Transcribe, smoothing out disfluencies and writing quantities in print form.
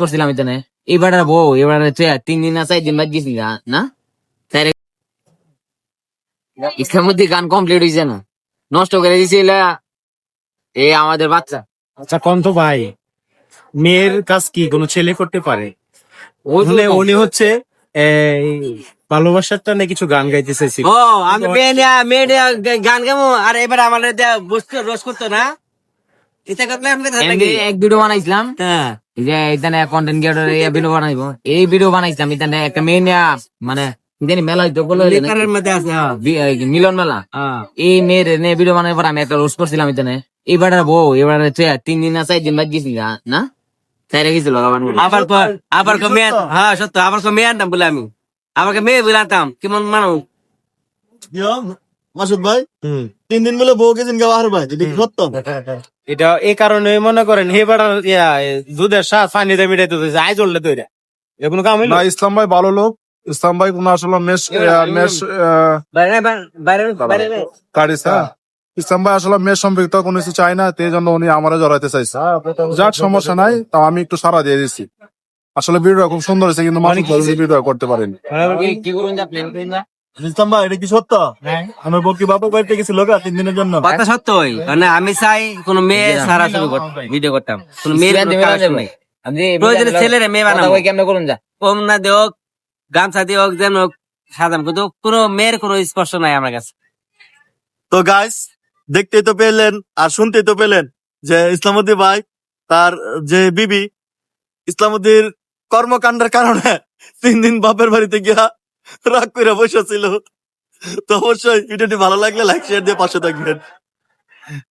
করছিলাম এখানে এবার বউ এবারে 3 দিন না 4 দিন বাদ গেছি না তাই ইসলামুদ্দিন গান কমপ্লিট হয়েছে না নষ্ট করে দিয়েছিল এই আমাদের বাচ্চা আচ্ছা কন্ত ভাই, মেয়ের কাজ কি কোনো ছেলে করতে পারে? উনি হচ্ছে এই ভালোবাসার টানে কিছু গান গাইতে চাইছি। ও আমি মেয়ে গান গাবো আর এবার আমার রোজ করতো না এটা করলে এক ভিডিও বানাইছিলাম হ্যাঁ যে এখানে কন্টেন্ট ক্রিয়েটর ভিডিও বানাইবো এই ভিডিও বানাইছিলাম এখানে একটা মেয়ে নিয়ে মানে জানি মেলা হইতো বলে মধ্যে আছে মিলন মেলা এই মেয়ের নিয়ে ভিডিও বানাই পর আমি একটা রোস্ট করছিলাম এখানে এবার বউ এবারে 3 দিন না 4 দিন বাদ গেছি না তাই রেখেছিল আবার মেয়ে হ্যাঁ সত্য আবার মেয়ে আনতাম বলে আমি আবার মেয়ে বলে আনতাম কেমন মানুষ মাসুদ ভাই 3 দিন বলে বউকে দিন গাওয়া ভাই এটা কি সত্য? এটা এই কারণে মনে করেন এবার দুধের স্বাদ পানিতে মিটাইতে আই চললে তো এটা কোনো কাম হইলো না। ইসলাম ভাই ভালো লোক। ইসলাম ভাই কোন আসলে ইসলাম ভাই আসলে মেয়ের সম্পৃক্ত কোনো কিছু চাই না, এই জন্য উনি আমারও জড়াইতে চাইছে। যাক সমস্যা নাই, তাও আমি একটু সারা দিয়ে দিচ্ছি। আসলে ভিডিওটা খুব সুন্দর হয়েছে, কিন্তু মানুষ ভিডিও করতে পারেনি। কি করুন যা প্ল্যান করেন না ইসলাম ভাই এটা কি সত্য? আমার বউ কি বাবা বাড়িতে গেছিল 3 দিনের জন্য? কথা সত্যই মানে আমি চাই কোন মেয়ে সারা শুরু ভিডিও করতাম কোন মেয়ের প্রয়োজনে ছেলেরে মেয়ে বানাবো কেমন করুন যা কম না দেওক গামছা দিওক যেন হোক সাজাম কিন্তু কোনো মেয়ের কোনো স্পর্শ নাই আমার কাছে। তো গাইস দেখতেই তো পেলেন আর শুনতেই তো পেলেন যে ইসলামউদ্দিন ভাই তার যে বিবি ইসলামউদ্দিন কর্মকাণ্ডের কারণে 3 দিন বাপের বাড়িতে গিয়া রাগ করে বসেছিল। তো অবশ্যই ভিডিওটি ভালো লাগলে লাইক শেয়ার দিয়ে পাশে থাকবেন।